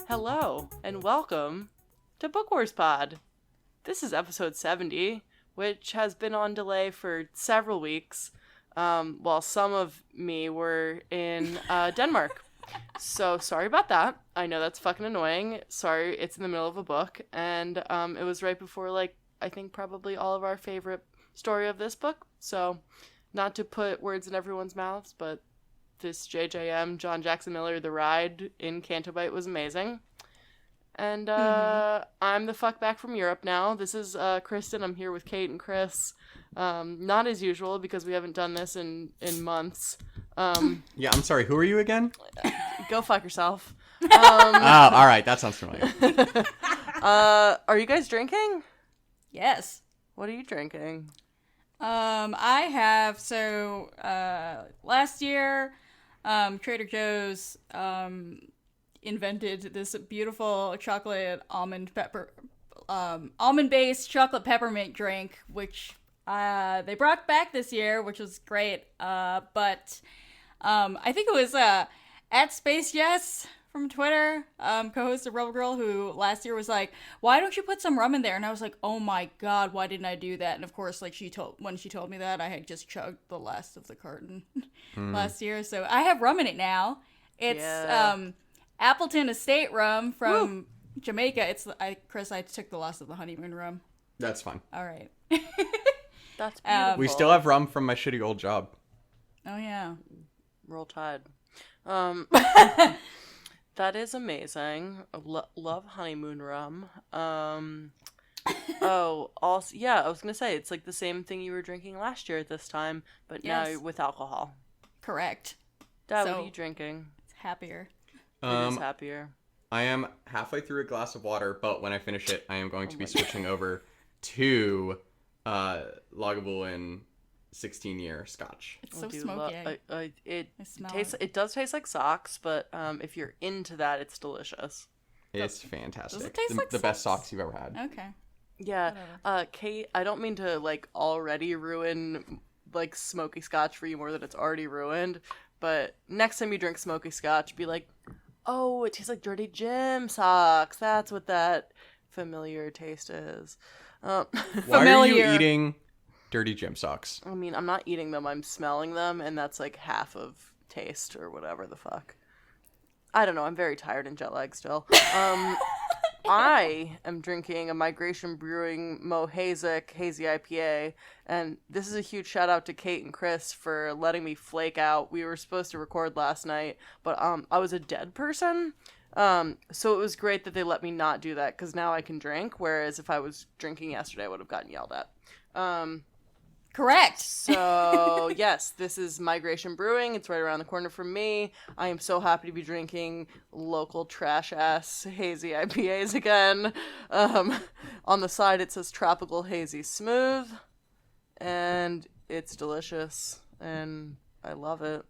Hello, and welcome to Book Wars Pod. This is episode 70, which has been on delay for several weeks, while some of me were in Denmark. So sorry about that. I know that's fucking annoying. Sorry, it's in the middle of a book, and it was right before, I think probably all of our favorite story of this book. So, not to put words in everyone's mouths, but this JJM, John Jackson Miller, The Ride in Canto Bight was amazing. And I'm the fuck back from Europe now. This is Kristen. I'm here with Kate and Chris. Not as usual because we haven't done this in months. Yeah, I'm sorry. Who are you again? Go fuck yourself. Oh, all right. That sounds familiar. Are you guys drinking? Yes. What are you drinking? I have, last year, Trader Joe's, invented this beautiful almond-based chocolate peppermint drink, which, they brought back this year, which was great, but, I think it was, at Space Yes from Twitter, co-host of Rebel Girl, who last year was like, why don't you put some rum in there? And I was like, oh my god, why didn't I do that? And of course, when she told me that, I had just chugged the last of the carton last year. So I have rum in it now. It's Appleton Estate rum from Jamaica. Chris, I took the loss of the honeymoon rum. That's fine. All right. That's beautiful. We still have rum from my shitty old job. Oh yeah. Roll Tide. That is amazing. Love honeymoon rum. Also, yeah, I was gonna say it's like the same thing you were drinking last year at this time, but now with alcohol. Correct. Dad, what are you drinking? It's happier. It is happier. I am halfway through a glass of water, but when I finish it, I am going to be switching over to Lagavulin 16-year Scotch. It's so smoky. It does taste like socks, but if you're into that, it's delicious. It's fantastic. Does it taste like the best socks you've ever had. Okay. Yeah. Kate, I don't mean to already ruin smoky Scotch for you more than it's already ruined, but next time you drink smoky Scotch, be like, oh, it tastes like Dirty Jim socks. That's what that familiar taste is. Why are you eating Dirty Jim socks? I mean, I'm not eating them, I'm smelling them, and that's half of taste or whatever the fuck. I don't know, I'm very tired and jet lagged still. I am drinking a Migration Brewing Mohazic Hazy IPA, and this is a huge shout out to Kate and Chris for letting me flake out. We were supposed to record last night, but I was a dead person. So it was great that they let me not do that, because now I can drink, whereas if I was drinking yesterday, I would have gotten yelled at. Correct. So, yes, this is Migration Brewing. It's right around the corner from me. I am so happy to be drinking local trash-ass hazy IPAs again. On the side, it says Tropical Hazy Smooth, and it's delicious, and I love it.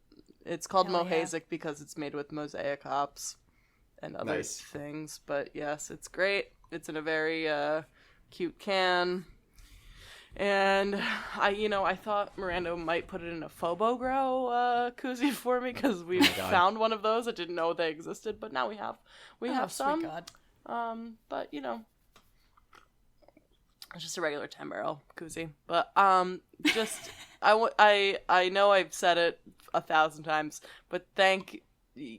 It's called Mohazic because it's made with mosaic hops and other things, but yes, it's great. It's in a very cute can. And I thought Miranda might put it in a Phobo Grow koozie for me because we found one of those. I didn't know they existed, but now we have some. Sweet God. But it's just a regular 10 barrel koozie. But just I know I've said it 1,000 times, but thank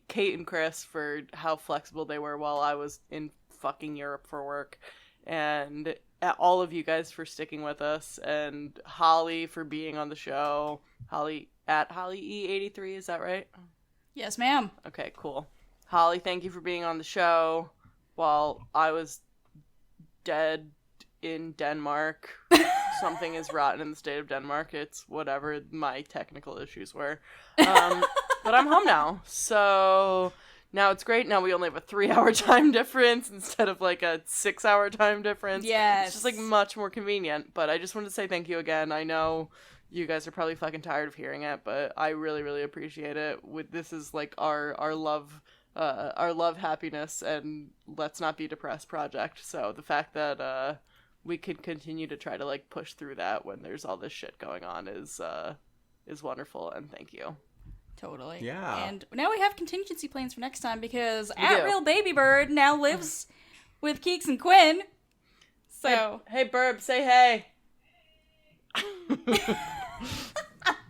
Kate and Chris for how flexible they were while I was in fucking Europe for work, and all of you guys for sticking with us, and Holly for being on the show. Holly at Holly E83, is that right? Yes, ma'am. Okay, cool. Holly, thank you for being on the show while I was dead in Denmark. Something is rotten in the state of Denmark. It's whatever my technical issues were. But I'm home now, so now it's great. Now we only have a 3-hour time difference instead of a 6-hour time difference. Yes. It's just much more convenient. But I just wanted to say thank you again. I know you guys are probably fucking tired of hearing it, but I really, really appreciate it. This is like our love, happiness, and let's not be depressed project. So the fact that we can continue to try to like push through that when there's all this shit going on is wonderful, and thank you. Totally. Yeah. And now we have contingency plans for next time because We do. Real Baby Bird now lives with Keeks and Quinn. So Hey Burb, say hey.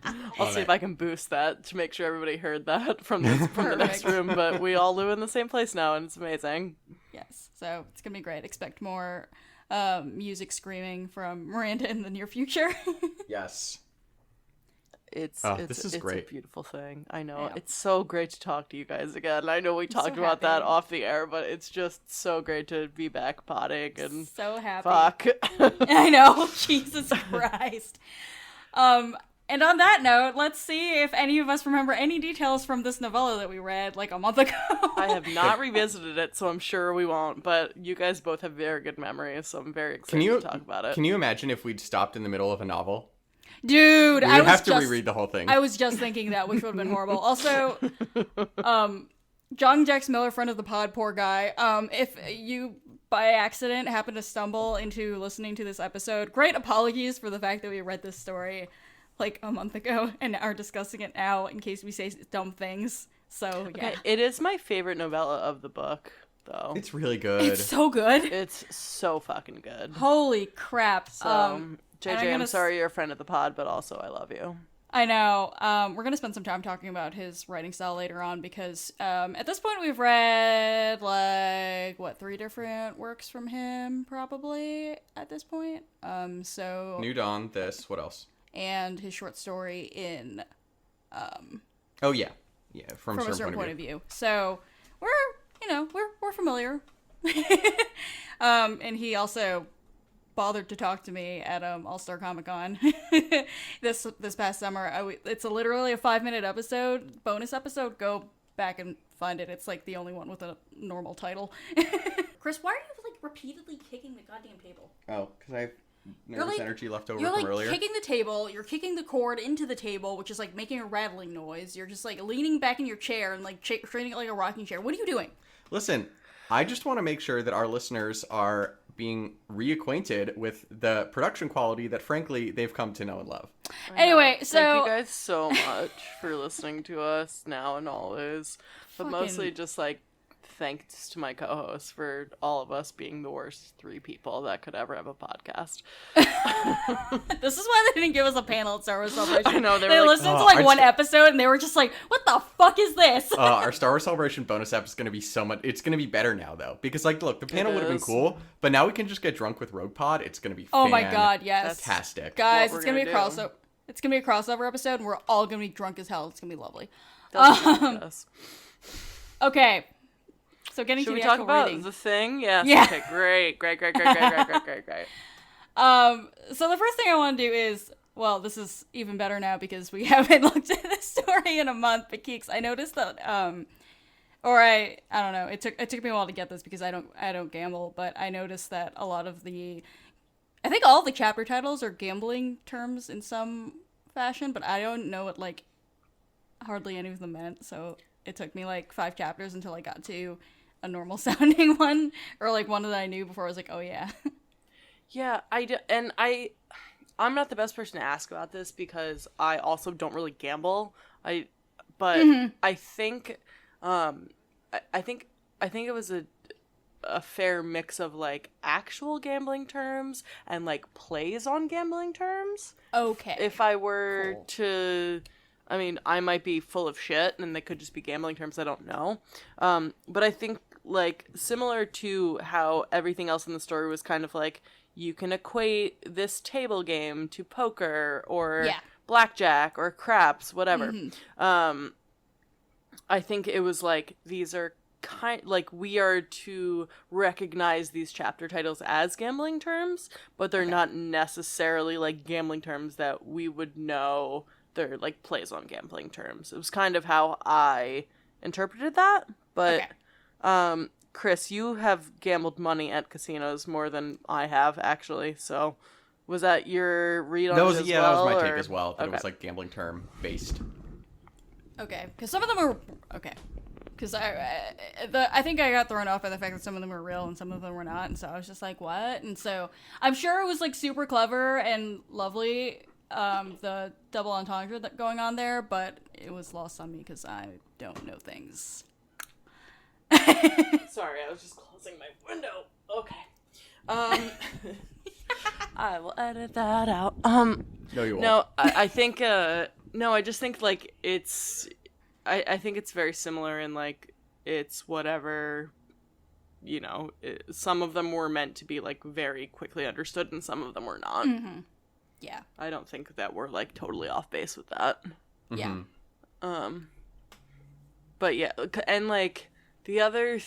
I'll Love see it. if I can boost that to make sure everybody heard that from the next Perfect. room. But we all live in the same place now, and it's amazing. yes, so it's gonna be great. Expect more music screaming from Miranda in the near future. Yes. It's this is it's great. a beautiful thing. I know. Yeah. It's so great to talk to you guys again. I know we talked so about that happy. off the air, but it's just so great to be back potting and So happy. fuck. I know. Jesus Christ. And on that note, let's see if any of us remember any details from this novella that we read like a month ago. I have not revisited it, so I'm sure we won't. But you guys both have very good memories, so I'm very excited to talk about it. Can you imagine if we'd stopped in the middle of a novel? Dude, We I would was have to just reread the whole thing. I was just thinking that, which would have been horrible. Also, John Jax Miller, friend of the pod, poor guy. If you by accident happen to stumble into listening to this episode, great apologies for the fact that we read this story like a month ago and are discussing it now in case we say dumb things. So yeah, Okay, it is my favorite novella of the book, though. It's really good. it's so good. It's so fucking good. Holy crap. So, and JJ, I'm gonna I'm sorry you're a friend of the pod, but also I love you. I know. We're going to spend some time talking about his writing style later on because at this point we've read, like, 3 different works from him, probably, at this point. So New Dawn, this, what else? and his short story in Oh, yeah. Yeah, from a certain point of view. So we're familiar. And he also bothered to talk to me at All-Star Comic-Con this past summer. It's literally a 5-minute episode, bonus episode. Go back and find it. It's like the only one with a normal title. Chris, why are you like repeatedly kicking the goddamn table? Oh, because I have nervous like- energy left over You're from like earlier. kicking the table, you're kicking the cord into the table, which is like making a rattling noise. You're just like leaning back in your chair and like treating it like a rocking chair. What are you doing? Listen, I just want to make sure that our listeners are being reacquainted with the production quality that, frankly, they've come to know and love. Anyway, so Thank you guys so much for listening to us now and always. But Fucking- mostly just like thanks to my co-hosts for all of us being the worst 3 people that could ever have a podcast. this is why they didn't give us a panel at Star Wars Celebration. I know, They they were like, listened to "Oh, like our one st- episode and they were just like, "What the fuck is this?" Our Star Wars Celebration bonus app is going to be so much. It's going to be better now, though. Because, like, look, the panel would have been is. cool, but now we can just get drunk with Rogue Pod. It's going to be Oh my god, yes. fantastic. Guys, What it's we're gonna be a gonna crossover. It's gonna be a crossover episode, and we're all gonna be drunk as hell. It's gonna be lovely. That's ridiculous. Okay, so getting Should to we the talk actual about reading. the thing? Yes. Yeah. Okay, great. So the first thing I want to do is, well, this is even better now because we haven't looked at this story in a month. But Keeks, I noticed that, or I don't know. It took me a while to get this because I don't gamble, but I noticed that a lot of I think all the chapter titles are gambling terms in some fashion, but I don't know what like hardly any of them meant. So it took me like 5 chapters until I got to a normal sounding one, or like one that I knew before I was like, oh yeah. Yeah, I'm not the best person to ask about this because I also don't really gamble. I think, I think it was a fair mix of like actual gambling terms and like plays on gambling terms. Okay. If I were Cool. to, I mean, I might be full of shit and they could just be gambling terms. I don't know. But I think like similar to how everything else in the story was kind of like, you can equate this table game to poker or Yeah. blackjack or craps, whatever. I think it was like, these are we are to recognize these chapter titles as gambling terms, but they're not necessarily like gambling terms that we would know. They're like plays on gambling terms. It was kind of how I interpreted that. But Chris, you have gambled money at casinos more than I have actually, so Was that your read on That it was as that well? was my or- take as well. That it Okay. was like gambling term based. Okay, because some of them are okay. Because I think I got thrown off by the fact that some of them were real and some of them were not, and so I was just like, what? And so I'm sure it was like super clever and lovely, the double entendre that going on there, but it was lost on me because I don't know things. Sorry, I was just closing my window. Okay. I will edit that out. No, you won't. No, I think. No, I just think like it's. I think it's very similar in like it's whatever. You know, some of them were meant to be like very quickly understood, and some of them were not. Mm-hmm. Yeah. I don't think that we're like totally off base with that. Yeah. But yeah, and like the other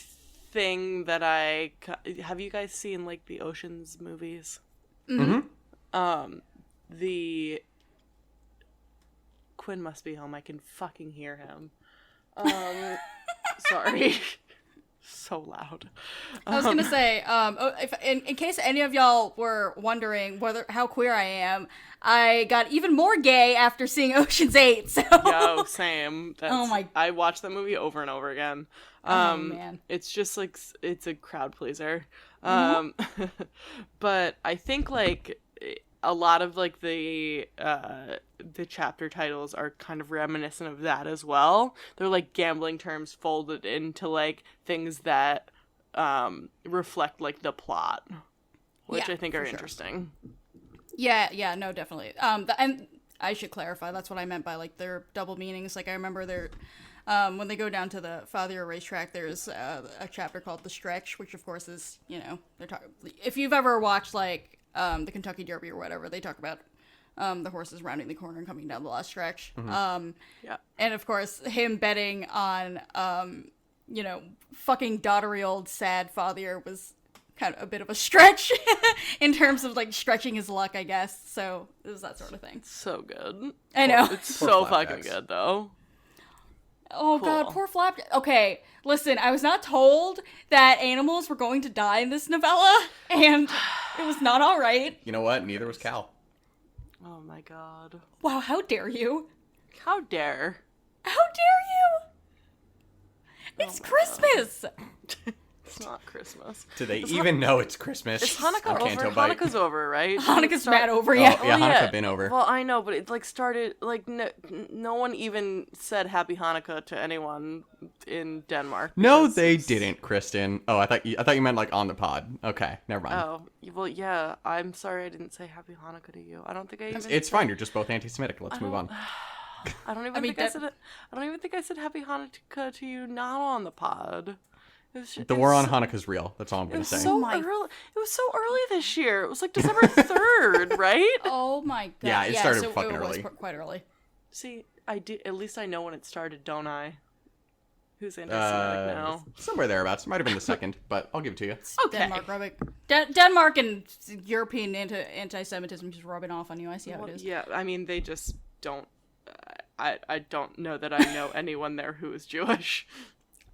thing that have you guys seen like the Ocean's movies? Mm-hmm. The Quinn must be home. I can fucking hear him. Sorry. So loud. I was gonna say, if in case any of y'all were wondering how queer I am, I got even more gay after seeing Ocean's 8. So Yo, same. Oh my- I watched that movie over and over again. Oh, man. It's just like it's a crowd pleaser. Mm-hmm. But I think like a lot of like the chapter titles are kind of reminiscent of that as well. They're like gambling terms folded into like things that reflect like the plot, which Yeah, I think for are sure. interesting. yeah, no, definitely. And I should clarify, that's what I meant by like their double meanings. Like I remember when they go down to the Fathier racetrack, there's a chapter called The Stretch, which of course is, you know, they're talking. If you've ever watched like the Kentucky Derby or whatever, they talk about the horses rounding the corner and coming down the last stretch. Yeah. And of course, him betting on, you know, fucking dottery old sad Fathier was kind of a bit of a stretch in terms of like stretching his luck, I guess. So it was that sort of thing. So good. I know. It's Poor so Flapjacks. fucking good though. Oh Cool. god, poor Flapjack. Okay, listen, I was not told that animals were going to die in this novella, and it was not alright. You know what? Neither was Cal. Oh my god. Wow, how dare you? How dare. How dare you? It's my Christmas! It's not Christmas. Do they even know it's Christmas? Is Hanukkah on over? Canto Bite? Hanukkah's over, right? Hanukkah's Start- bad over, Oh, yeah. yeah, Hanukkah been over. Well, I know, but it like started like no one even said Happy Hanukkah to anyone in Denmark. No, because they it's- didn't, Kristen. Oh, I thought you meant like on the pod. Okay, never mind. Oh, well, yeah. I'm sorry I didn't say Happy Hanukkah to you. I don't think I even. It's fine. You're just both anti-Semitic. Let's move on. I don't even mean, think I said it. I don't even think I said Happy Hanukkah to you not on the pod. The war on Hanukkah's real. That's all I'm It gonna was say. so my- early. It was so early this year. It was like December 3rd, right? Oh my god. Yeah, it started so fucking it was early. quite early. See, I do. At least I know when it started, don't I? Who's anti-Semitic now? Somewhere thereabouts. Might have been the second, but I'll give it to you. Okay. Denmark rubbing. Denmark and European anti-Semitism just rubbing off on you. I see how Well, it is. yeah, I mean, they just don't. I don't know that I know anyone there who is Jewish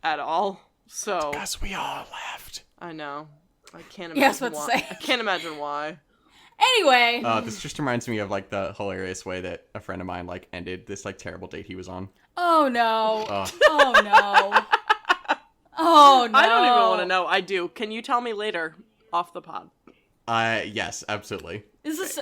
at all. So Because we all left. I know. I can't Yeah, I was imagine about why. to say. I can't imagine why. Anyway. This just reminds me of like the hilarious way that a friend of mine like ended this like terrible date he was on. Oh no. Oh. Oh no. Oh no. I don't even want to know. I do. Can you tell me later off the pod? Yes, absolutely. Is this?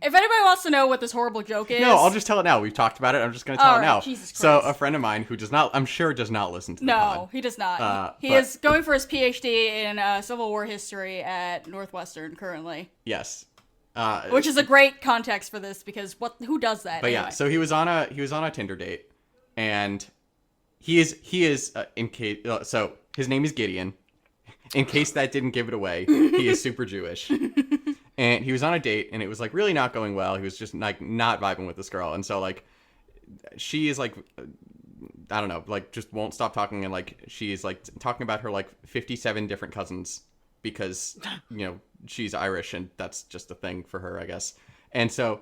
If anybody wants to know what this horrible joke is, No, I'll just tell it now. We've talked about it. I'm just going to tell All it right, now. Jesus So Christ. a friend of mine who does not, I'm sure does not listen to the No, pod. he does not. He but- is going for his PhD in Civil War history at Northwestern currently, Yes. which is a great context for this because who does that? But anyway? yeah, so he was on a Tinder date, and he is in case so his name is Gideon. In case that didn't give it away, he is super Jewish. And he was on a date, and it was like really not going well. He was just like not vibing with this girl, and so like she is like I don't know, like just won't stop talking, and like she is like talking about her like 57 different cousins because you know she's Irish and that's just a thing for her, I guess. And so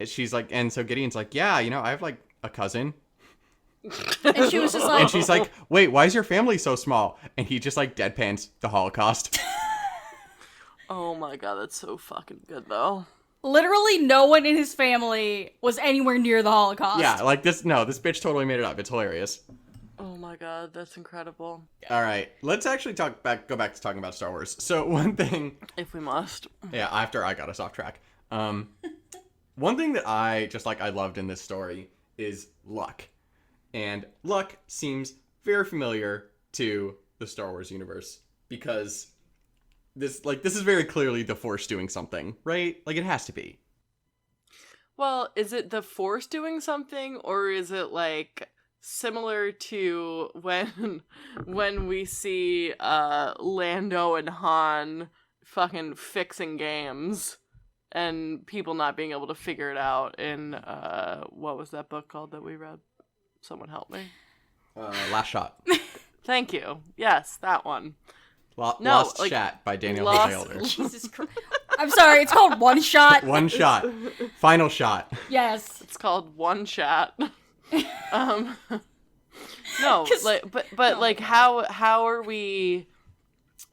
she's like, and so Gideon's like, yeah, you know, I have like a cousin. And she was just like, And she's like, wait, why is your family so small? And he just like deadpans the Holocaust. Oh my god, that's so fucking good though. literally no one in his family was anywhere near the Holocaust. Yeah, like this bitch totally made it up. It's hilarious. Oh my god, that's incredible. All right, let's actually go back to talking about Star Wars. So one thing, If we must. yeah, after I got us off track. One thing that I loved in this story is luck. And luck seems very familiar to the Star Wars universe because this is very clearly the Force doing something, right? Like, it has to be. Well, is it the Force doing something, or is it like similar to when we see Lando and Han fucking fixing games and people not being able to figure it out in what was that book called that we read? Someone help me. Last Shot. Thank you. Yes, that one. Lost Chat by Daniel Jose Elder. Jesus Christ. I'm sorry, it's called One Shot. One shot. Final shot. Yes. It's called One Chat. No, like how are we?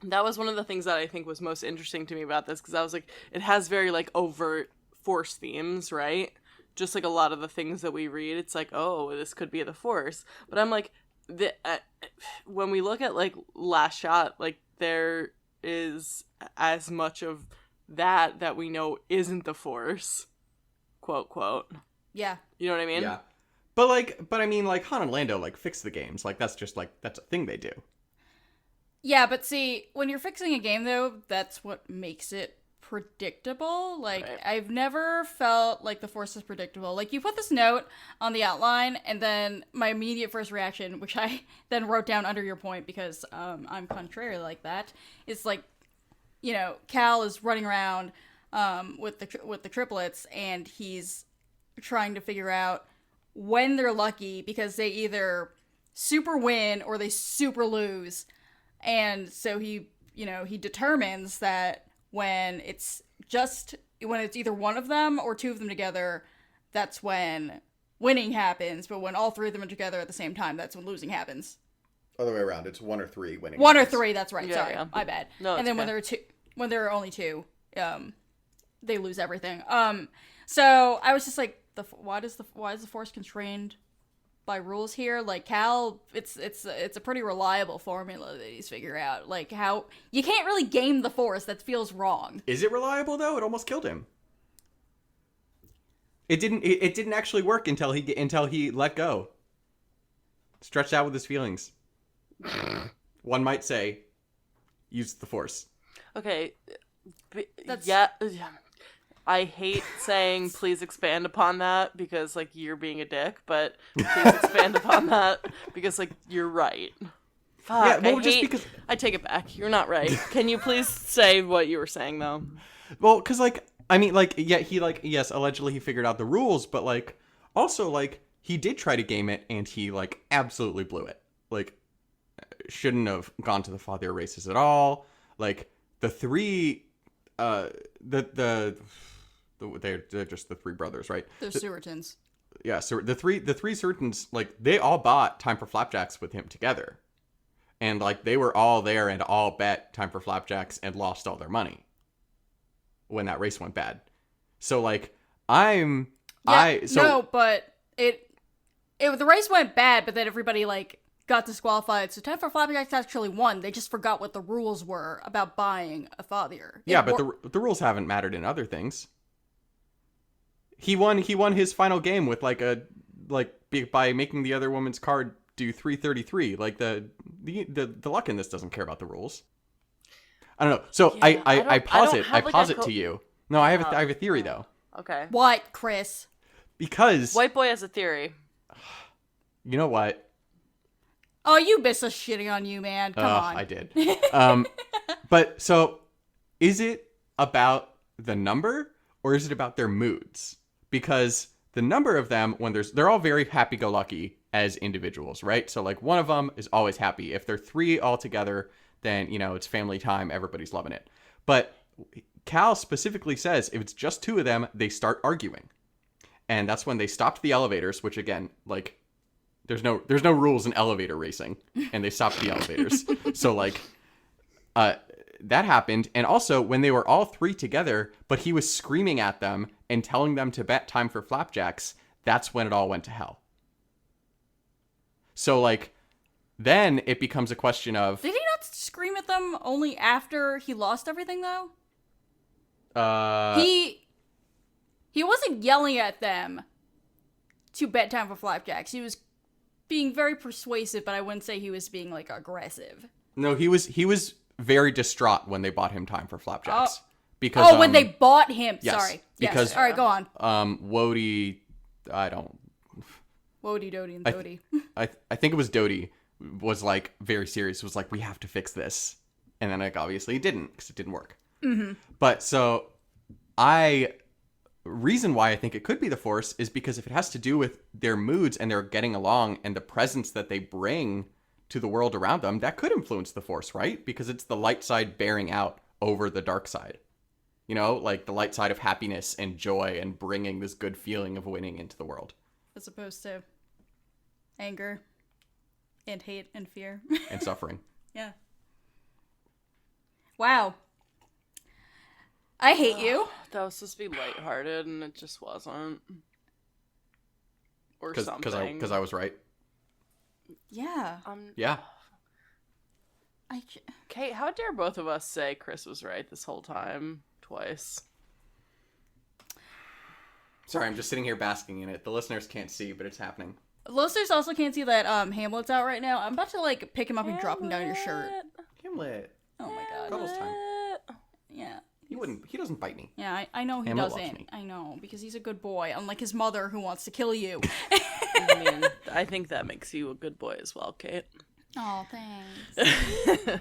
That was one of the things that I think was most interesting to me about this, because I was like, it has very like overt Force themes, right? Just like a lot of the things that we read, it's like, oh, this could be the Force. But I'm like, when we look at like Last Shot, like there is as much of that we know isn't the Force, quote quote. Yeah. You know what I mean? Yeah. But I mean, like, Han and Lando, like, fix the games. Like, that's just, like, that's a thing they do. Yeah, but see, when you're fixing a game, though, that's what makes it predictable. Like, Right. I've never felt like the Force is predictable. Like, you put this note on the outline, and then my immediate first reaction, which I then wrote down under your point because I'm contrary like that, is like, you know, Cal is running around with the triplets, and he's trying to figure out when they're lucky, because they either super win or they super lose. And so he determines that when it's either one of them or two of them together, that's when winning happens. But when all three of them are together at the same time, that's when losing happens. Other way around, it's 1 or 3 winning. One or three, that's right. Yeah, Sorry, yeah. my bad. No, and then okay. when there are only two, they lose everything. So I was just like, why is the Force constrained by rules here? Like, Cal, it's a pretty reliable formula that he's figured out. Like, how you can't really game the Force. That feels wrong. Is it reliable, though? It almost killed him. It didn't actually work until he let go. Stretched out with his feelings. One might say, used the Force. Okay. That's- Yeah. I hate saying please expand upon that because like you're being a dick, but please expand upon that because like you're right. Fuck, Yeah, well, just because- I take it back. You're not right. Can you please say what you were saying though? Well, because, like, I mean, like, yeah, he, like, yes, allegedly he figured out the rules, but, like, also, like, he did try to game it, and he, like, absolutely blew it. Like, shouldn't have gone to the father races at all. Like, the three, they're just the three brothers, right? They're Sewertons. Yeah, so the three Certains, like, they all bought Time for Flapjacks with him together. And, like, they were all there and all bet Time for Flapjacks and lost all their money when that race went bad. So, like, No, but the race went bad, but then everybody, like, got disqualified. So Time for Flapjacks actually won. They just forgot what the rules were about buying a father. Yeah, but the rules haven't mattered in other things. He won his final game with by making the other woman's card do 333. Like the luck in this doesn't care about the rules. I don't know. So Yeah, I posit have, to you. No, I have a theory though. Okay. What, Chris? Because White boy has a theory. you know what? Oh, you miss us shitting on you, man. Come on. I did. But so is it about the number or is it about their moods? Because the number of them, they're all very happy-go-lucky as individuals, right? So, like, one of them is always happy. If they're three all together, then, you know, it's family time. Everybody's loving it. But Cal specifically says if it's just two of them, they start arguing. And that's when they stopped the elevators, which, again, like, there's no rules in elevator racing. And they stopped the elevators. So, like, that happened. And also, when they were all three together, but he was screaming at them and telling them to bet time for flapjacks, that's when it all went to hell. So, like, then it becomes a question of... Did he not scream at them only after he lost everything, though? He wasn't yelling at them to bet time for flapjacks. He was being very persuasive, but I wouldn't say he was being, like, aggressive. No, he was very distraught when they bought him time for flapjacks. Because, when they bought him. yes, Sorry. because- Yes. All right, go on. Wody... I don't... Wody, Dodie, and Dodie. I think it was Dodie was like very serious, was like, we have to fix this, and then like obviously it didn't, because it didn't work. But so reason why I think it could be the Force is because if it has to do with their moods and their getting along and the presence that they bring to the world around them, that could influence the Force, right? Because it's the light side bearing out over the dark side, you know, like the light side of happiness and joy and bringing this good feeling of winning into the world. As opposed to anger and hate and fear. And suffering. Yeah. Wow. I hate you. That was supposed to be lighthearted, and it just wasn't. Or something. Because I was right. Yeah. Yeah. Kate, how dare both of us say Chris was right this whole time? Twice. Sorry, I'm just sitting here basking in it. The listeners can't see, but it's happening. Listeners also can't see that Hamlet's out right now. I'm about to like pick him up and drop him down your shirt. Hamlet. Oh my god. Cuddles time. Yeah. He doesn't bite me. Yeah, I know he Hamlet loves doesn't. me. I know, because he's a good boy, unlike his mother who wants to kill you. I mean, I think that makes you a good boy as well, Kate. Oh, thanks.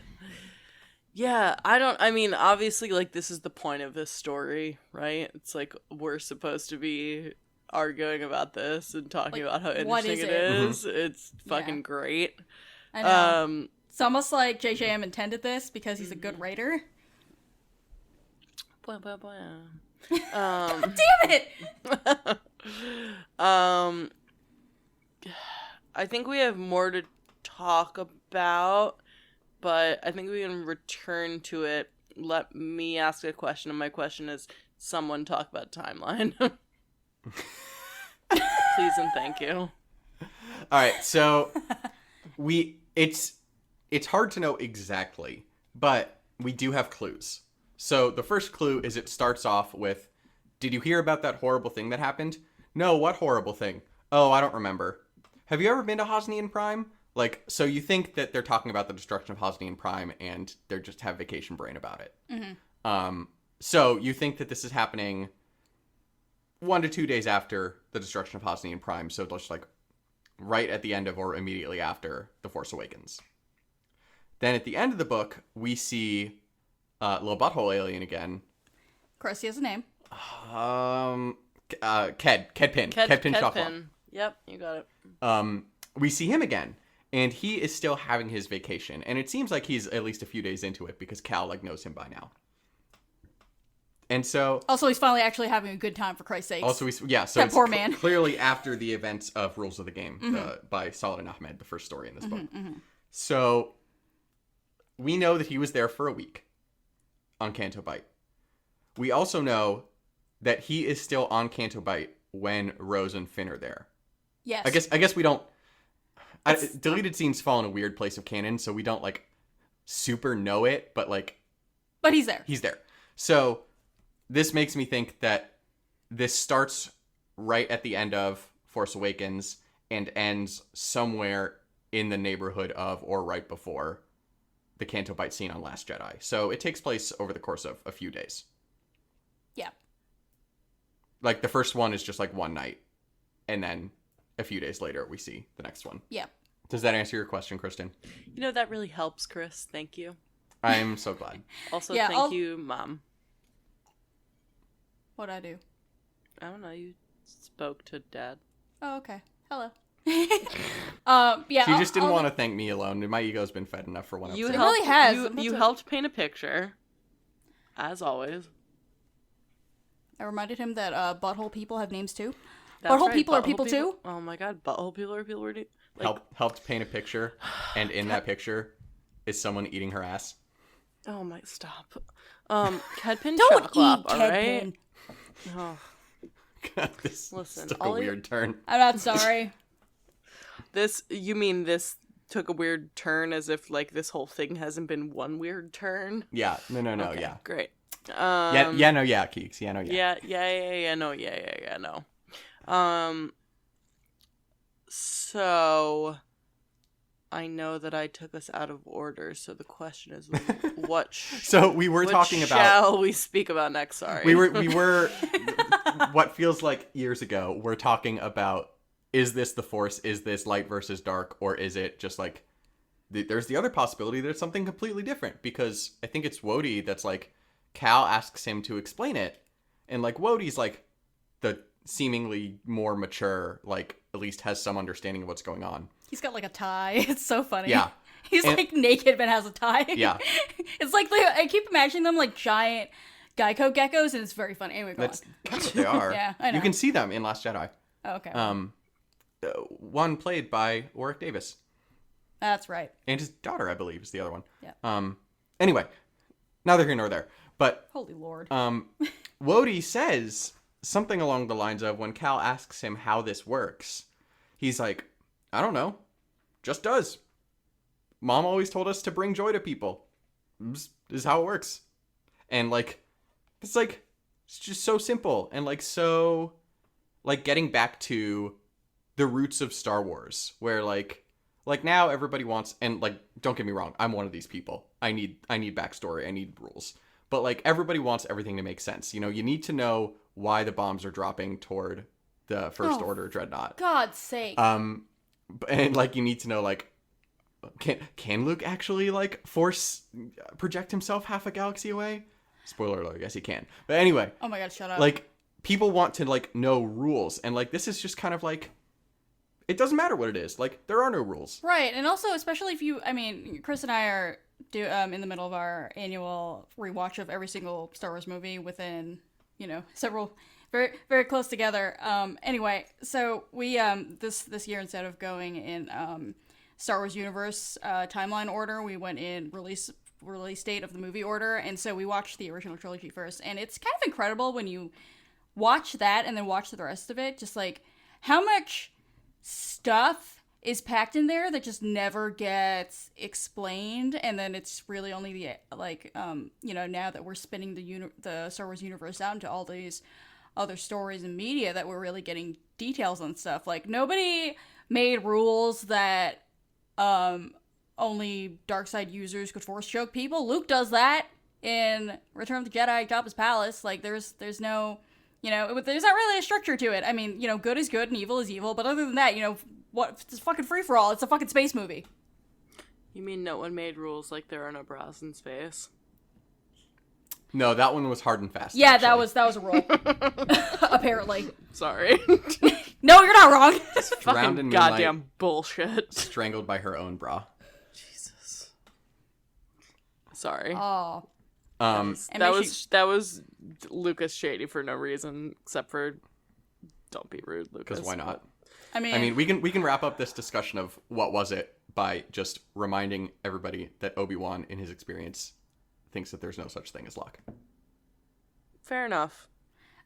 Yeah, I mean, obviously, like, this is the point of this story, right? It's like, we're supposed to be arguing about this and talking about how interesting it is. It's fucking great. I know. It's almost like JJM intended this because he's a good writer. Blah, blah, blah. God damn it! I think we have more to talk about, but I think we can return to it. Let me ask a question, and my question is, someone talk about timeline. Please and thank you. All right, so it's hard to know exactly, but we do have clues. So the first clue is it starts off with, did you hear about that horrible thing that happened? No, what horrible thing? Oh, I don't remember. Have you ever been to Hosnian Prime? Like, so you think that they're talking about the destruction of Hosnian Prime and they just have vacation brain about it. Mm-hmm. So you think that this is happening 1 to 2 days after the destruction of Hosnian Prime, so just like right at the end of or immediately after The Force Awakens. Then at the end of the book, we see little butthole alien again. Chris, he has a name. Kedpin Kedpin. Shaw. Yep, you got it. We see him again, and he is still having his vacation, and it seems like he's at least a few days into it because Cal like knows him by now. And so Also, he's finally actually having a good time, for Christ's sakes. so That it's poor man. clearly after the events of Rules of the Game by Saladin Ahmed, the first story in this book. So we know that he was there for a week on Canto Bight. We also know that he is still on Canto Bight when Rose and Finn are there. Yes. I guess we don't. Deleted scenes fall in a weird place of canon, so we don't like super know it, but like. But he's there. He's there. So this makes me think that this starts right at the end of Force Awakens and ends somewhere in the neighborhood of or right before the Canto Bight scene on Last Jedi. So it takes place over the course of a few days. Yeah. Like the first one is just like one night, and then a few days later we see the next one. Yeah. Does that answer your question, Kristen? You know, that really helps, Chris. Thank you. I'm so glad. Also, Yeah, thank you, Mom. What'd I do? I don't know, you spoke to Dad. Oh, okay. Hello. Yeah. She just didn't want to thank me alone. My ego's been fed enough for one You episode. helped- really has. You helped paint a picture, as always. I reminded him that butthole people have names too. That's Butthole right, people are butthole people too? Oh my god, butthole people are people. Like, Helped paint a picture, and in that picture is someone eating her ass. Oh my, stop. Kedpin Don't Chocolate, eat all Kedpin. right? Oh, God, this Listen, took a Ollie- weird turn. I'm not sorry. you mean this took a weird turn as if, like, this whole thing hasn't been one weird turn? Yeah, no, Okay, yeah. great. Yeah, Keeks. Yeah, no, yeah. No. So I know that I took us out of order, so the question is, what So we were what talking about... shall we speak about next? Sorry. We were what feels like years ago, we're talking about, is this the Force? Is this light versus dark? Or is it just like, there's the other possibility that it's something completely different? Because I think it's Wody that's like, Cal asks him to explain it. And like, Wody's like the seemingly more mature, like at least has some understanding of what's going on. He's got like a tie. It's so funny. Yeah. He's And- like naked but has a tie. Yeah. It's like I keep imagining them like giant Geico geckos, and it's very funny. Anyway, go That's kind of what they are. Yeah, I know. You can see them in Last Jedi. on. Okay. One played by Warwick Davis. That's right. And his daughter, I believe, is the other one. Yeah. Anyway, neither here nor there. But Holy Lord. Wody says something along the lines of, when Cal asks him how this works, he's like, I don't know. Just does. Mom always told us to bring joy to people. This is how it works. And like, it's just so simple. And like, so like getting back to the roots of Star Wars, where like now everybody wants, and like, don't get me wrong, I'm one of these people. I need backstory. I need rules. But like, everybody wants everything to make sense. You know, you need to know why the bombs are dropping toward the First Order dreadnought. God's sake. And like, you need to know, like, can Luke actually like force project himself half a galaxy away? Spoiler alert, yes he can. But anyway, Oh my god, shut up. like, people want to like know rules, and like, this is just kind of like, it doesn't matter what it is. Like, there are no rules. Right, and also, especially if you, I mean, Chris and I are in the middle of our annual rewatch of every single Star Wars movie within, several, very, very close together. Anyway, so we, this year, instead of going in Star Wars universe timeline order, we went in release date of the movie order, and so we watched the original trilogy first, and it's kind of incredible when you watch that and then watch the rest of it, just like how much stuff is packed in there that just never gets explained, and then it's really only the now that we're spinning the Star Wars universe out into all these other stories and media that we're really getting details on stuff. Like, nobody made rules that only dark side users could force choke people. Luke does that in Return of the Jedi, Jabba's palace. Like, there's no, there's not really a structure to it. I mean, good is good and evil is evil, but other than that, what? It's fucking free for all. It's a fucking space movie. You mean no one made rules like there are no bras in space? No, that one was hard and fast. Yeah, actually. that was a rule. Apparently. Sorry. No, you're not wrong. Drowned in Fucking moonlight, goddamn bullshit. strangled by her own bra. Jesus. Sorry. Oh. Um, And That was Lucas shady for no reason except for don't be rude, Lucas. because why not? I I mean, we can wrap up this discussion of what was it by just reminding everybody that Obi-Wan, in his experience, thinks that there's no such thing as luck. Fair enough.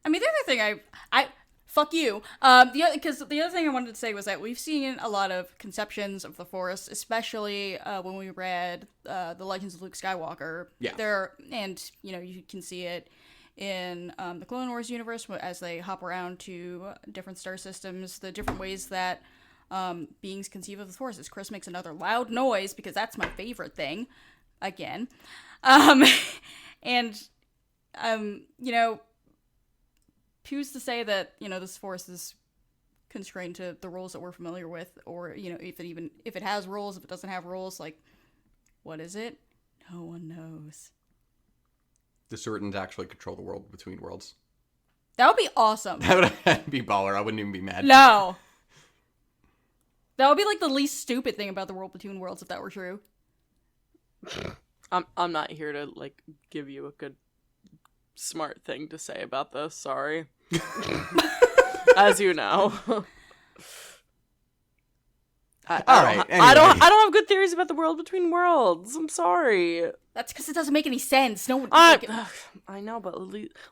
I mean, the other thing I fuck you. Because the other thing I wanted to say was that we've seen a lot of conceptions of the Force, especially when we read the Legends of Luke Skywalker. Yeah. You can see it in the Clone Wars universe as they hop around to different star systems, the different ways that beings conceive of the Force. As Chris makes another loud noise because that's my favorite thing. Again, who's to say that this Force is constrained to the rules that we're familiar with, or if it has rules, if it doesn't have rules, like, what is it? No one knows. The Suritans actually control the world between worlds. That would be awesome. That would be baller. I wouldn't even be mad. No. That would be like the least stupid thing about the world between worlds if that were true. I'm not here to like give you a good smart thing to say about this, sorry. As you know. All right, I don't anyway. have good theories about the world between worlds. I'm sorry. That's because it doesn't make any sense. No one. I know, but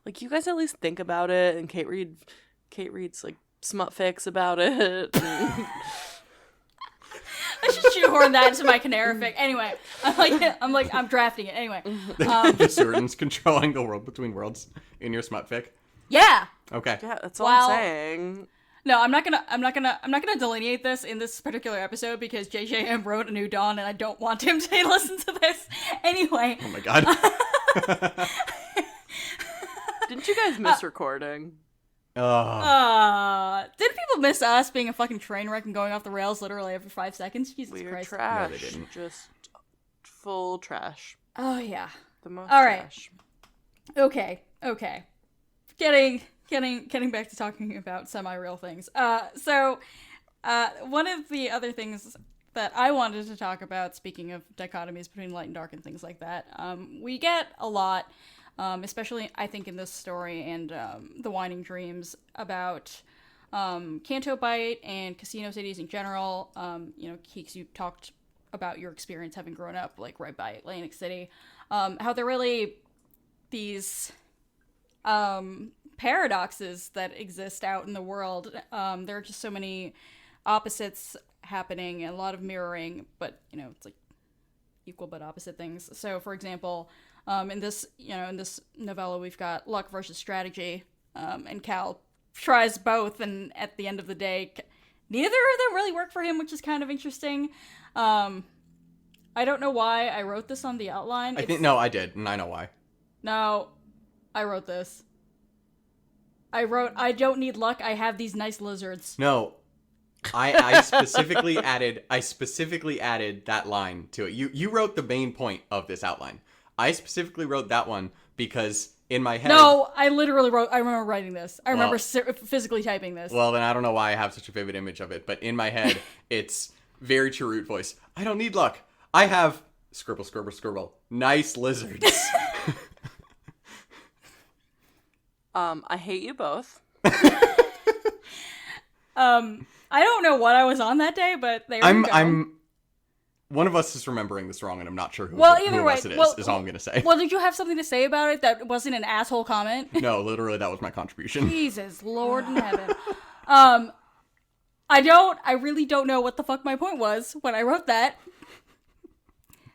like you guys at least think about it, and Kate reads like smut fics about it. I should shoehorn that into my Canara fic. Anyway, I'm drafting it. Anyway, Jordan's controlling the world between worlds in your smut fic. yeah. Okay. Yeah, that's all I'm saying. No, I'm not gonna delineate this in this particular episode because JJM wrote A New Dawn, and I don't want him to listen to this. Anyway. Oh my god. Didn't you guys miss recording? Did people miss us being a fucking train wreck and going off the rails literally every 5 seconds? Jesus We're Christ. trash. No, they didn't. Just full trash. Oh yeah. The most All right. trash. Okay. Getting back to talking about semi-real things. So one of the other things that I wanted to talk about, speaking of dichotomies between light and dark and things like that, we get a lot, especially I think in this story and The Winding Dreams, about Canto Bight and casino cities in general. Keeks, you talked about your experience having grown up like right by Atlantic City, how they're really these paradoxes that exist out in the world. There are just so many opposites happening and a lot of mirroring, but it's like equal but opposite things. So for example, in this novella we've got luck versus strategy, and Cal tries both, and at the end of the day neither of them really work for him, which is kind of interesting. I don't know why I wrote this on the outline. I did, and I know why. No, I wrote this. I don't need luck, I have these nice lizards. No. I specifically added that line to it. You wrote the main point of this outline. I specifically wrote that one because in my head... No, I remember writing this. I remember physically typing this. Well, then I don't know why I have such a vivid image of it, but in my head, it's very Chirrut voice. I don't need luck. I have... Scribble, scribble, scribble. Nice lizards. I hate you both. I don't know what I was on that day, but there we go. One of us is remembering this wrong, and I'm not sure who, well, who either of way, us it is all I'm going to say. Well, did you have something to say about it that wasn't an asshole comment? No, literally, that was my contribution. Jesus, Lord in heaven. I really don't know what the fuck my point was when I wrote that.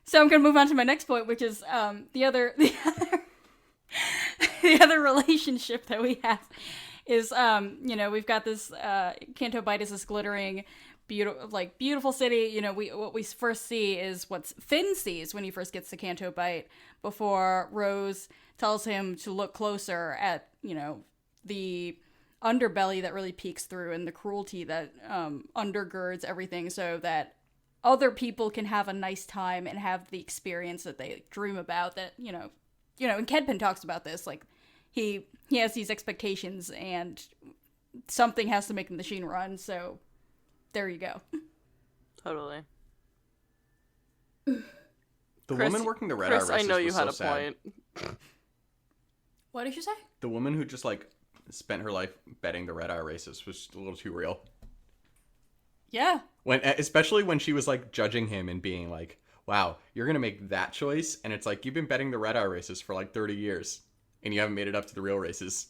So I'm going to move on to my next point, which is the other relationship that we have is, we've got this, Canto Bight is this glittering, beautiful city. What we first see is what Finn sees when he first gets to Canto Bight before Rose tells him to look closer at, the underbelly that really peeks through and the cruelty that undergirds everything so that other people can have a nice time and have the experience that they dream about that, and Kedpin talks about this, like, he has these expectations and something has to make the machine run, so there you go. Totally. The Chris, woman working the Red Eye races I know you was had so a sad. point. What did you say? The woman who just, spent her life betting the Red Eye races was just a little too real. Yeah. Especially when she was, judging him and being like, wow, you're going to make that choice? And it's like, you've been betting the Red Eye races for 30 years, and you haven't made it up to the real races.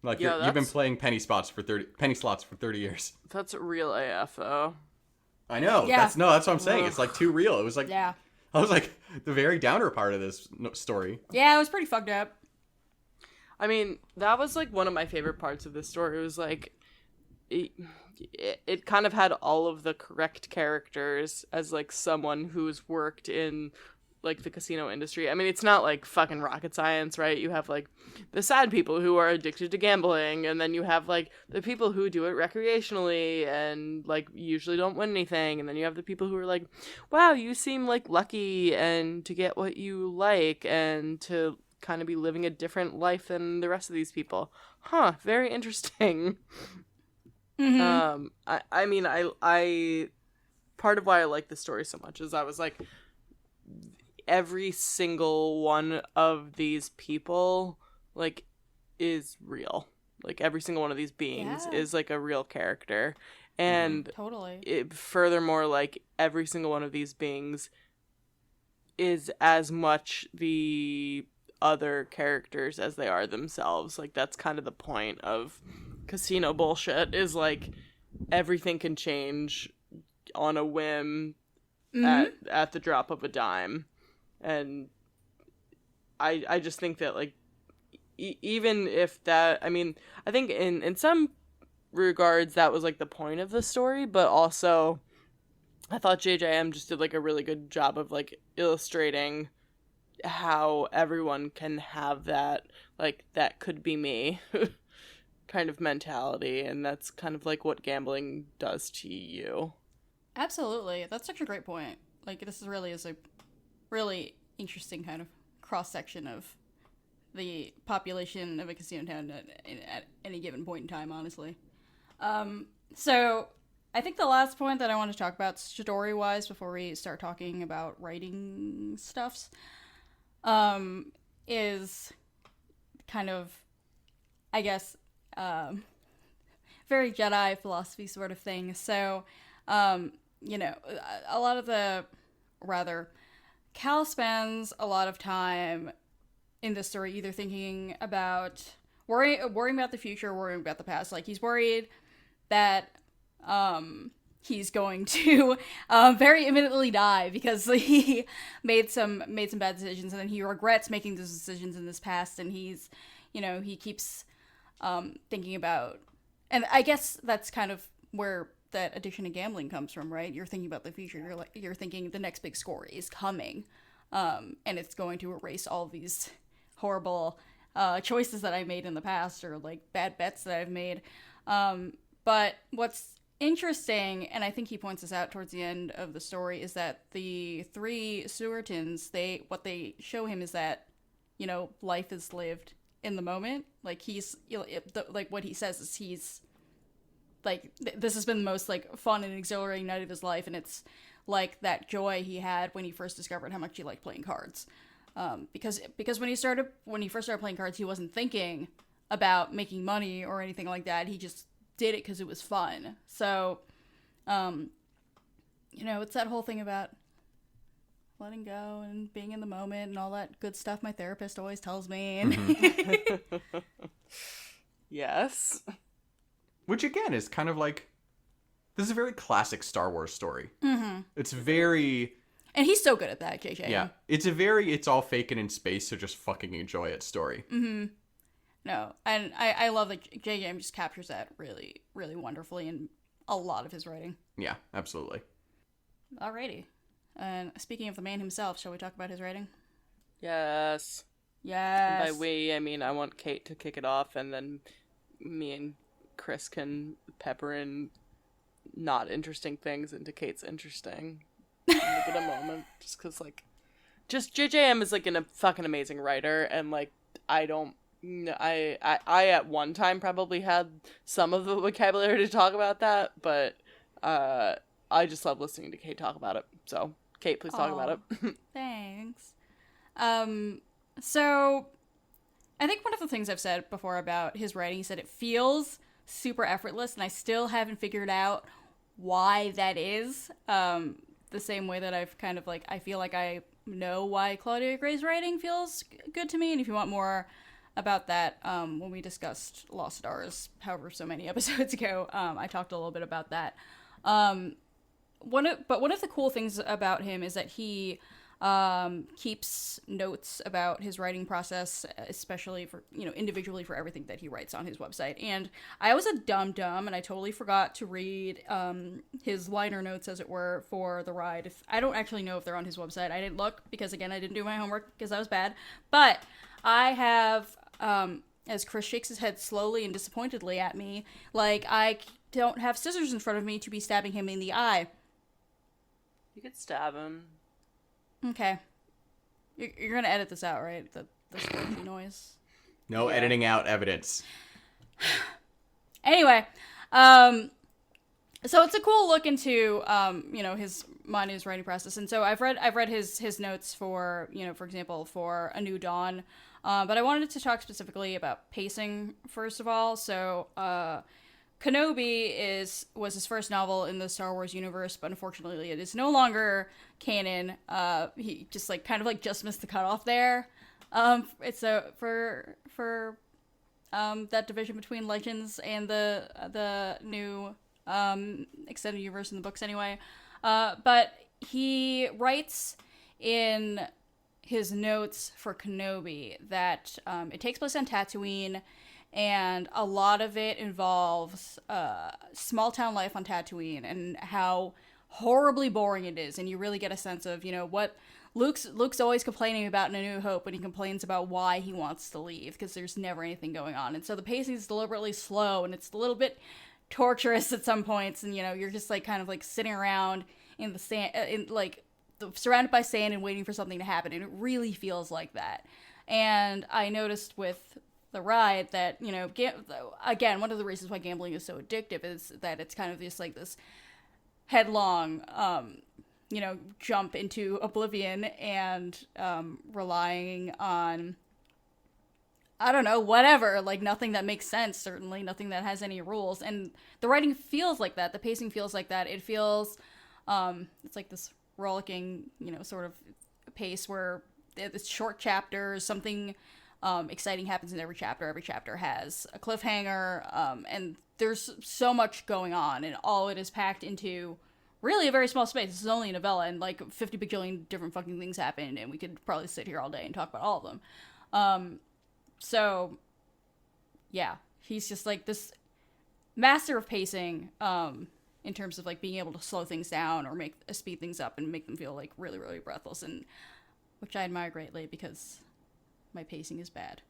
You've been playing penny slots for 30 years. That's real AF, though. I know. Yeah. That's what I'm saying. It's too real. It was yeah. I was the very downer part of this story. Yeah, it was pretty fucked up. I mean, that was one of my favorite parts of this story. It was it kind of had all of the correct characters as someone who's worked in the casino industry. I mean, it's not fucking rocket science, right? You have the sad people who are addicted to gambling, and then you have the people who do it recreationally and usually don't win anything, and then you have the people who are wow, you seem lucky and to get what you like and to kind of be living a different life than the rest of these people. Huh, very interesting. Mm-hmm. I mean, I part of why I like this story so much is I was every single one of these people is real. Every single one of these beings is a real character, And Totally. furthermore, like, every single one of these beings is as much the other characters as they are themselves. Like, that's kind of the point of casino bullshit, is like everything can change on a whim at the drop of a dime. And I just think that, like, even if that, I mean, I think in some regards that was like the point of the story, but also I thought JJM just did like a really good job of like illustrating how everyone can have that, like, that could be me kind of mentality, and that's kind of like what gambling does to you. Absolutely. That's such a great point. Like, this really is a really interesting kind of cross-section of the population of a casino town at any given point in time, honestly. So I think the last point that I want to talk about story-wise before we start talking about writing stuffs, is kind of, I guess, very Jedi philosophy sort of thing. So, you know, a lot of Cal spends a lot of time in this story either thinking about, worrying about the future, worrying about the past. Like, he's worried that, he's going to very imminently die because he made some bad decisions, and then he regrets making those decisions in this past, and he's, you know, he keeps thinking about, and I guess that's kind of where that addiction to gambling comes from, right? You're thinking about the future. You're thinking the next big score is coming, and it's going to erase all these horrible choices that I made in the past, or like bad bets that I've made. But what's interesting, and I think he points this out towards the end of the story, is that the three Stewartons, what they show him is that, you know, life is lived in the moment. Like, he's, you know, like, what he says is he's, like, this has been the most, like, fun and exhilarating night of his life, and it's, like, that joy he had when he first discovered how much he liked playing cards. Because when he first started playing cards, he wasn't thinking about making money or anything like that. He just did it because it was fun. So, you know, it's that whole thing about letting go and being in the moment and all that good stuff my therapist always tells me. And Yes. Which, again, is kind of like, this is a very classic Star Wars story. Mm-hmm. It's very... And he's so good at that, JJ. Yeah. It's a very, it's all fake and in space, so just fucking enjoy it story. Mm-hmm. No, and I love that JJ just captures that really, really wonderfully in a lot of his writing. Yeah, absolutely. Alrighty. And speaking of the man himself, shall we talk about his writing? Yes. Yes. And by we, I mean I want Kate to kick it off, and then me and Chris can pepper in not interesting things into Kate's interesting. Give it a moment, just because, like, just JJM is like a fucking amazing writer, and like I at one time probably had some of the vocabulary to talk about that, but I just love listening to Kate talk about it. So Kate, please talk about it. Thanks. So I think one of the things I've said before about his writing, he said it feels super effortless, and I still haven't figured out why that is. The same way that I've kind of, like, I feel like I know why Claudia Gray's writing feels good to me, and if you want more about that, when we discussed Lost Stars, however so many episodes ago, I talked a little bit about that. One of the cool things about him is that he keeps notes about his writing process, especially for, you know, individually for everything that he writes on his website. And I was a dumb, and I totally forgot to read his liner notes, as it were, for the ride. I don't actually know if they're on his website. I didn't look because, again, I didn't do my homework because I was bad. But I have, as Chris shakes his head slowly and disappointedly at me, like, I don't have scissors in front of me to be stabbing him in the eye. You could stab him. Okay. You're gonna edit this out, right? The squishy noise. No editing out evidence. Anyway, so it's a cool look into you know, his writing process, and so I've read his notes for, you know, for example, for A New Dawn, but I wanted to talk specifically about pacing first of all. So Kenobi was his first novel in the Star Wars universe, but unfortunately it is no longer canon. He just like kind of like just missed the cutoff there. It's for that division between Legends and the new extended universe in the books anyway. But he writes in his notes for Kenobi that it takes place on Tatooine, and a lot of it involves small town life on Tatooine and how horribly boring it is, and you really get a sense of, you know, what Luke's always complaining about in A New Hope when he complains about why he wants to leave, because there's never anything going on. And so the pacing is deliberately slow, and it's a little bit torturous at some points, and, you know, you're just, like, kind of, like, sitting around in the sand, surrounded by sand and waiting for something to happen, and it really feels like that. And I noticed with the ride that, you know, again, one of the reasons why gambling is so addictive is that it's kind of just, like, this headlong, you know, jump into oblivion and relying on, I don't know, whatever, like nothing that makes sense, certainly nothing that has any rules. And the writing feels like that. The pacing feels like that. It feels, it's like this rollicking, you know, sort of pace where it's short chapters, something exciting happens in every chapter. Every chapter has a cliffhanger, and there's so much going on, and all it is packed into really a very small space. This is only a novella, and like 50 bajillion different fucking things happen, and we could probably sit here all day and talk about all of them. So, yeah, he's just like this master of pacing, in terms of like being able to slow things down or speed things up and make them feel like really, really breathless, and which I admire greatly because my pacing is bad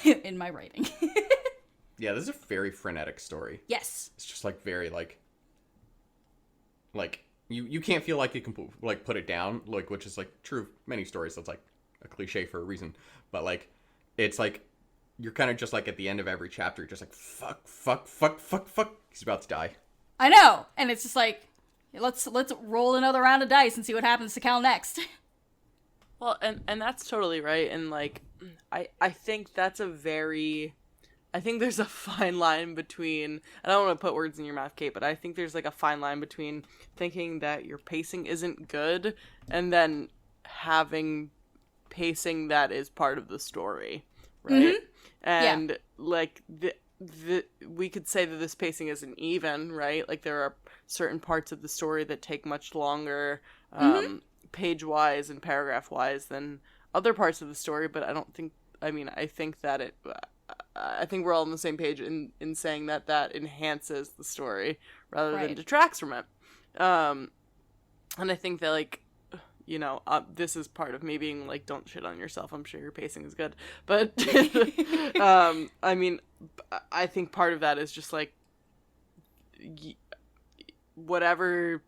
in my writing. Yeah, this is a very frenetic story. Yes. It's just like very like you can't feel like you can put it down, like, which is like true of many stories. That's like a cliche for a reason, but like it's like you're kind of just like at the end of every chapter, just like fuck, he's about to die. I know, and it's just like let's roll another round of dice and see what happens to Cal next. Well, and that's totally right, and like I think that's I think there's a fine line between, I don't want to put words in your mouth, Kate, but I think there's like a fine line between thinking that your pacing isn't good and then having pacing that is part of the story, right? Mm-hmm. And like we could say that this pacing isn't even, right? Like there are certain parts of the story that take much longer, page-wise and paragraph-wise than other parts of the story, but I think that I think we're all on the same page in saying that enhances the story rather than detracts from it. And I think that, like, you know, this is part of me being like, don't shit on yourself. I'm sure your pacing is good. But, I mean, I think part of that is just like, whatever,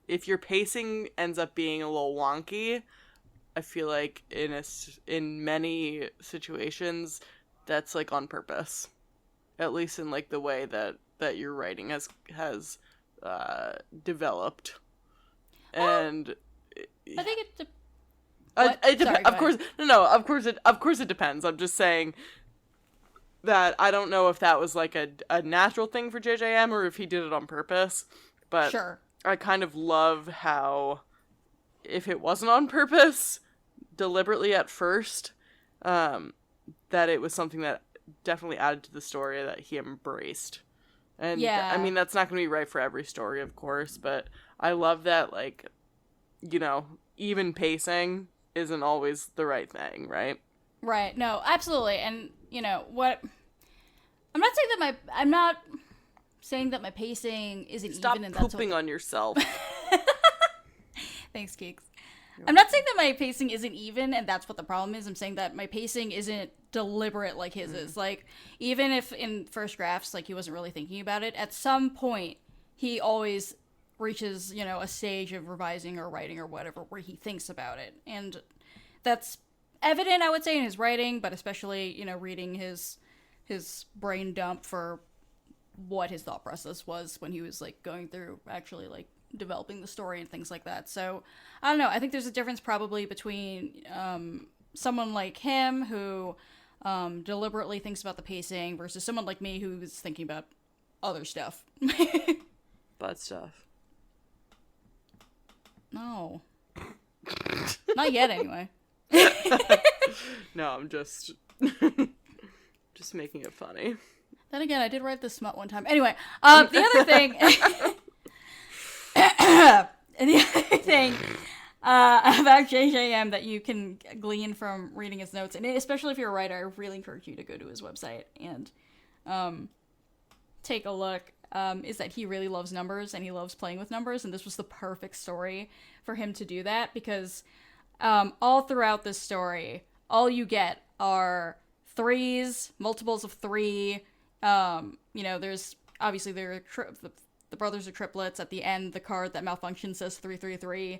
if your pacing ends up being a little wonky, I feel like in many situations, that's like on purpose, at least in like the way that your writing has developed. And I think of course it depends. I'm just saying that I don't know if that was like a natural thing for JJM or if he did it on purpose, but sure. I kind of love how, if it wasn't on purpose, deliberately at first, that it was something that definitely added to the story that he embraced. And I mean, that's not going to be right for every story, of course, but I love that, like, you know, even pacing isn't always the right thing, right? Right. No, absolutely. And, you know, I'm not saying that my pacing isn't Stop even. Stop pooping on yourself. Thanks, Keeks. I'm not saying that my pacing isn't even, and that's what the problem is. I'm saying that my pacing isn't deliberate like his is. Like, even if in first drafts, like, he wasn't really thinking about it, at some point, he always reaches, you know, a stage of revising or writing or whatever where he thinks about it. And that's evident, I would say, in his writing, but especially, you know, reading his brain dump for what his thought process was when he was, like, going through actually, like, developing the story and things like that. So I don't know, I think there's a difference probably between someone like him who deliberately thinks about the pacing versus someone like me who's thinking about other stuff. Butt stuff. No. Not yet, anyway. No, I'm just making it funny. Then again, I did write the smut one time. Anyway, the other thing... and the other thing about JJM that you can glean from reading his notes, and especially if you're a writer, I really encourage you to go to his website and take a look, is that he really loves numbers and he loves playing with numbers, and this was the perfect story for him to do that, because all throughout this story, all you get are threes, multiples of three. There's obviously the brothers are triplets. At the end, the card that malfunctions says 333.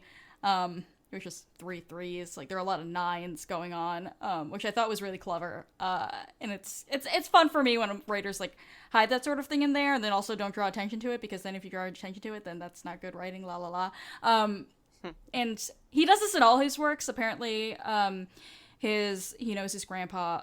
There's just 3 threes. Like, there are a lot of nines going on, which I thought was really clever. And it's fun for me when writers like hide that sort of thing in there, and then also don't draw attention to it, because then if you draw attention to it, then that's not good writing. La la la. And he does this in all his works. Apparently, he knows his grandpa.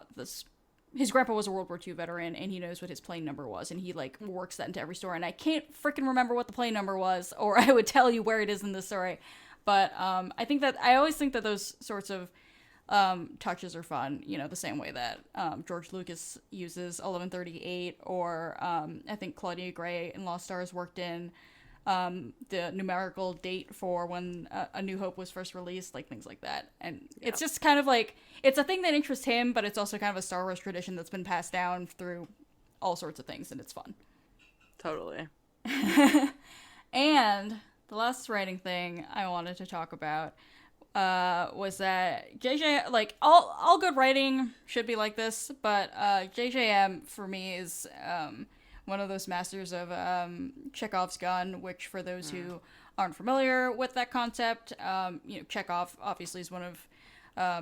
His grandpa was a World War II veteran, and he knows what his plane number was, and he, like, works that into every story. And I can't freaking remember what the plane number was, or I would tell you where it is in the story. But I always think that those sorts of touches are fun, the same way that George Lucas uses 1138, or I think Claudia Gray in Lost Stars worked in the numerical date for when A New Hope was first released, like things like that. And it's just kind of like, it's a thing that interests him, but it's also kind of a Star Wars tradition that's been passed down through all sorts of things, and it's fun. Totally. And the last writing thing I wanted to talk about was that JJ, like, all good writing should be like this, but JJM for me is one of those masters of Chekhov's gun, which, for those who aren't familiar with that concept, Chekhov obviously is one of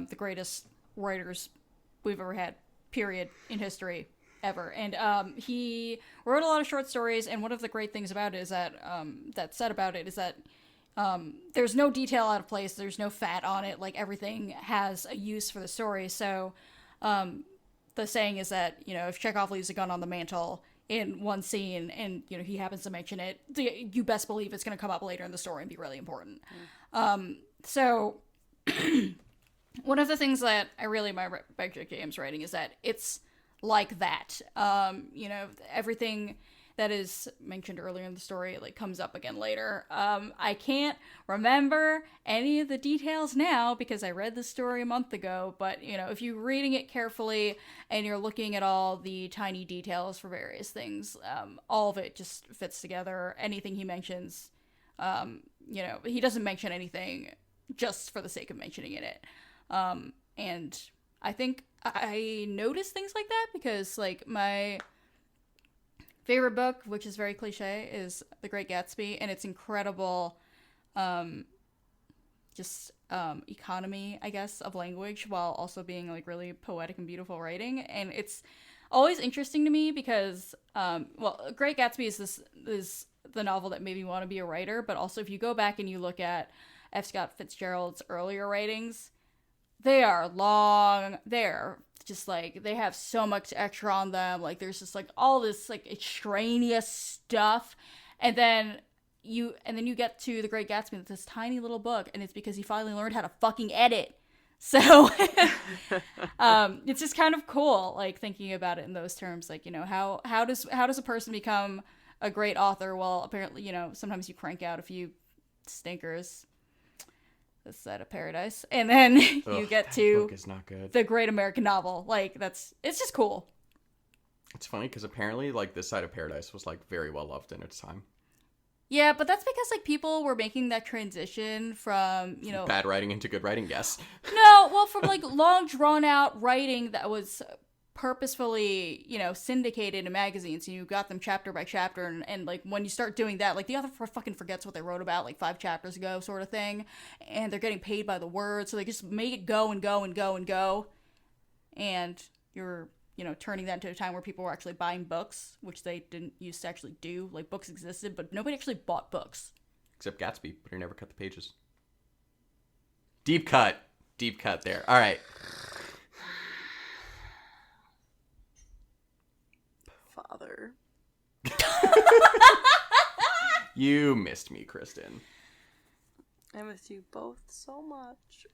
the greatest writers we've ever had, period, in history, ever. And he wrote a lot of short stories, and one of the great things about it is that, there's no detail out of place, there's no fat on it, like, everything has a use for the story. So the saying is that, if Chekhov leaves a gun on the mantle in one scene, and he happens to mention it, you best believe it's going to come up later in the story and be really important. So one of the things that I really admire about JJM's writing is that it's like that. Everything that is mentioned earlier in the story, like, comes up again later. I can't remember any of the details now because I read the story a month ago, but, if you're reading it carefully and you're looking at all the tiny details for various things, all of it just fits together. Anything he mentions, he doesn't mention anything just for the sake of mentioning it. And I think I noticed things like that because, like, my favorite book, which is very cliche, is The Great Gatsby, and it's incredible, economy, I guess, of language, while also being, like, really poetic and beautiful writing. And it's always interesting to me because, Great Gatsby is the novel that made me want to be a writer, but also if you go back and you look at F. Scott Fitzgerald's earlier writings, they are long, they're just, like, they have so much extra on them, like, there's just, like, all this, like, extraneous stuff, and then you get to The Great Gatsby, it's this tiny little book, and it's because he finally learned how to fucking edit. So it's just kind of cool, like, thinking about it in those terms, like, how does a person become a great author? Well, apparently, sometimes you crank out a few stinkers. This side of paradise, and then you get to book is not good. The Great American Novel. Like, it's just cool. It's funny because apparently, like, This Side of Paradise was, like, very well loved in its time. Yeah, but that's because, like, people were making that transition from, bad writing into good writing, yes. No, well, from, like, long drawn out writing that was purposefully, syndicated in magazines, and you got them chapter by chapter, and like, when you start doing that, like, the author fucking forgets what they wrote about, like, 5 chapters ago, sort of thing, and they're getting paid by the word, so they just make it go and go and go and go, and you're, turning that into a time where people were actually buying books, which they didn't used to actually do. Like, books existed, but nobody actually bought books. Except Gatsby, but he never cut the pages. Deep cut there. All right. Father. You missed me, Kristen. I miss you both so much.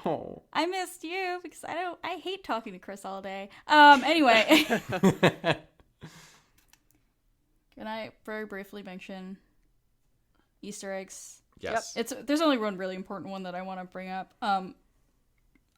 Oh. I missed you because I hate talking to Chris all day. Anyway. Can I very briefly mention Easter eggs? Yes. There's only one really important one that I want to bring up.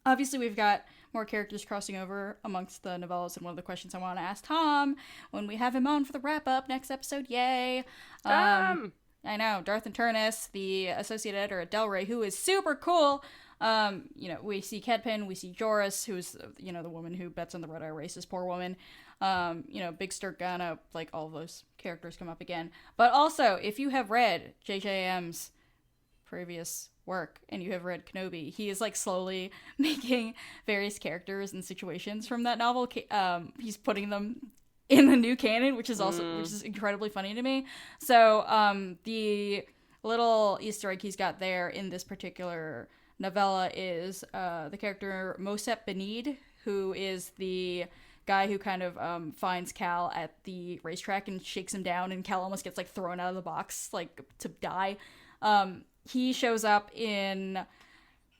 Obviously we've got more characters crossing over amongst the novellas, and one of the questions I want to ask Tom when we have him on for the wrap up next episode. Yay! I know, Darth Turnus, the associate editor at Del Rey, who is super cool. We see Kedpin, we see Joris, who's the woman who bets on the Red Eye race, this poor woman. Big Sturgana, like all of those characters come up again. But also, if you have read JJM's previous work and you have read Kenobi, he is like slowly making various characters and situations from that novel. He's putting them in the new canon, which is incredibly funny to me. So the little Easter egg he's got there in this particular novella is the character Mosep Benid, who is the guy who kind of finds Cal at the racetrack and shakes him down, and Cal almost gets like thrown out of the box like to die. He shows up in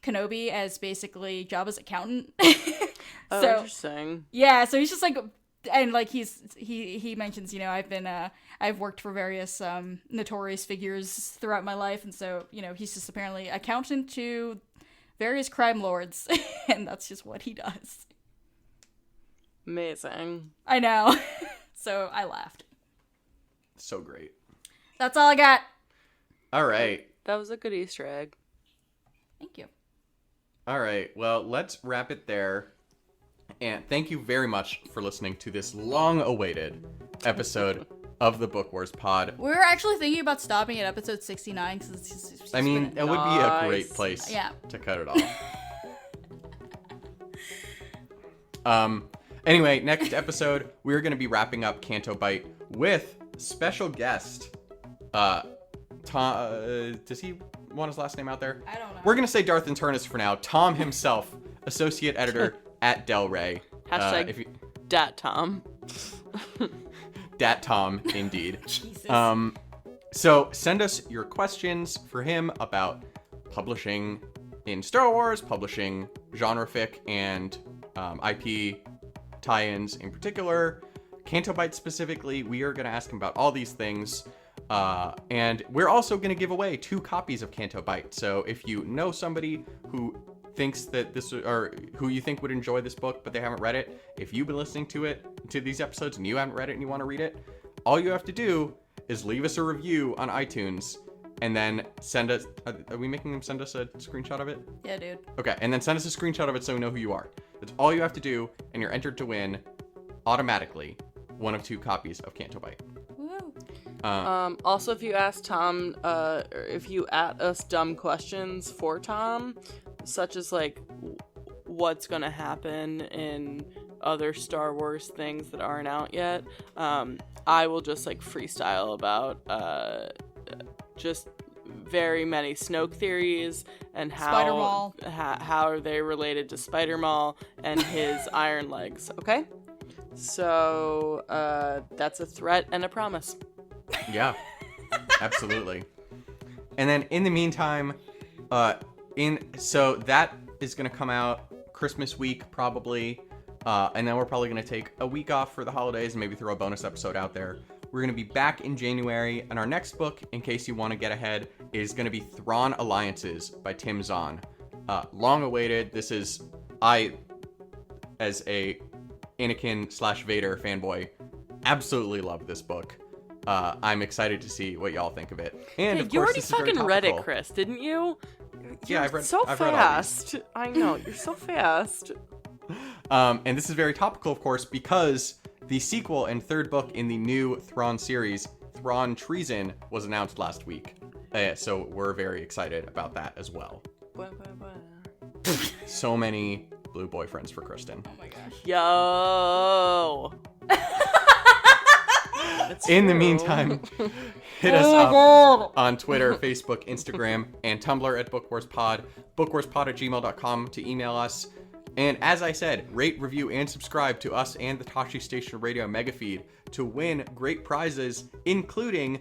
Kenobi as basically Jabba's accountant. Oh, so, interesting. Yeah, so he's just like, and like he mentions, I've worked for various notorious figures throughout my life, and so he's just apparently accountant to various crime lords, and that's just what he does. Amazing. I know. So I laughed. So great. That's all I got. All right. That was a good Easter egg. Thank you. All right. Well, let's wrap it there. And thank you very much for listening to this long-awaited episode of the Book Wars Pod. We're actually thinking about stopping at episode 69 because it's I mean, it would be a great place to cut it off. Anyway, next episode, we're going to be wrapping up Canto Bight with special guest, Tom, does he want his last name out there? I don't know. We're going to say Darth Turnus for now. Tom himself, associate editor at Del Rey. Hashtag Dat Tom. Dat Tom, indeed. Jesus. So send us your questions for him about publishing in Star Wars, publishing genre fic and IP tie-ins in particular, Canto Bight specifically. We are going to ask him about all these things. And we're also going to give away 2 copies of Canto Bight. So if you know somebody who thinks that this, or who you think would enjoy this book, but they haven't read it, if you've been listening to these episodes and you haven't read it and you want to read it, all you have to do is leave us a review on iTunes and then send us, are we making them send us a screenshot of it? Yeah, dude. Okay, and then send us a screenshot of it so we know who you are. That's all you have to do, and you're entered to win automatically 1 of 2 copies of Canto Bight. Woo. Also, if you ask Tom, if you at us dumb questions for Tom, such as like what's gonna happen in other Star Wars things that aren't out yet, I will just like freestyle about just very many Snoke theories and how are they related to Spider-Maul and his iron legs. Okay, so that's a threat and a promise. Yeah, absolutely. And then in the meantime, so that is going to come out Christmas week probably, and then we're probably going to take a week off for the holidays and maybe throw a bonus episode out there. We're going to be back in January, and our next book, in case you want to get ahead, is going to be Thrawn Alliances by Tim Zahn. Long awaited. This is, as a Anakin/Vader fanboy, absolutely love this book. I'm excited to see what y'all think of it. And of you course, already this is very fucking read it, topical. Chris, didn't you? Yeah, I've read fast. all these. I know, you're so fast. And this is very topical, of course, because the sequel and 3rd book in the new Thrawn series, Thrawn Treason, was announced last week. So we're very excited about that as well. So many blue boyfriends for Kristen. Oh my gosh. Yo. In the meantime, hit us up on Twitter, Facebook, Instagram, and Tumblr at BookWarsPod, bookwarspod@gmail.com to email us. And as I said, rate, review, and subscribe to us and the Tashi Station Radio Mega Feed to win great prizes, including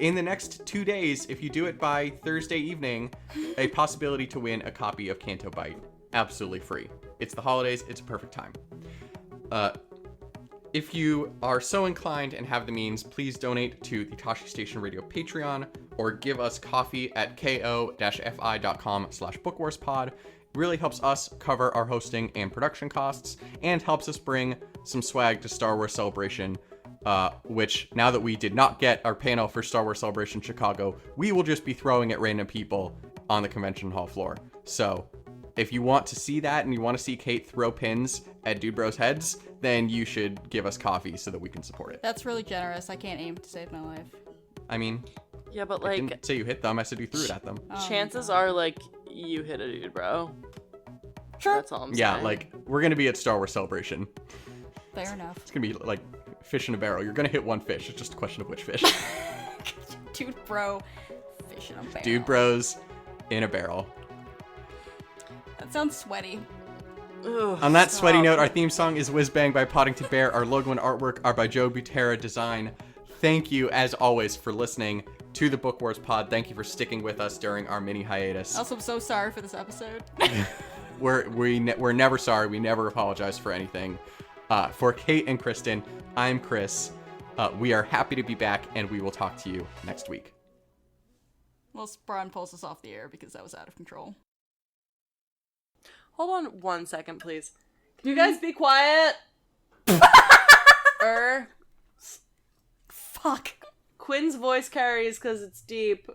in the next 2 days, if you do it by Thursday evening, a possibility to win a copy of Canto Bight. Absolutely free. It's the holidays. It's a perfect time. If you are so inclined and have the means, please donate to the Tashi Station Radio Patreon or give us coffee at ko-fi.com/bookwarspod. It really helps us cover our hosting and production costs and helps us bring some swag to Star Wars Celebration, which, now that we did not get our panel for Star Wars Celebration Chicago, we will just be throwing at random people on the convention hall floor. So if you want to see that and you want to see Kate throw pins at Dude Bros heads, then you should give us coffee so that we can support it. That's really generous. I can't aim to save my life. I mean, Yeah, but I like, didn't say you hit them. I said you threw it at them. Oh, chances my God. are like you hit a dude, bro. Sure. That's all I'm Yeah, saying. like, we're going to be at Star Wars Celebration. Fair enough. It's going to be like fish in a barrel. You're going to hit one fish. It's just a question of which fish. Dude, bro. Fish in a barrel. Dude Bros in a barrel. That sounds sweaty. Ugh, On that sweaty stop. note, our theme song is Whiz Bang by Poddington Bear. Our logo and artwork are by Joe Butera Design. Thank you, as always, for listening to the Book Wars Pod. Thank you for sticking with us during our mini hiatus. Also, I'm so sorry for this episode. We're never sorry. We never apologize for anything. For Kate and Kristen, I'm Chris. We are happy to be back, and we will talk to you next week. Well, Braun pulls us off the air because that was out of control. Hold on 1 second, please. Can you guys be quiet? Fuck. Quinn's voice carries because it's deep.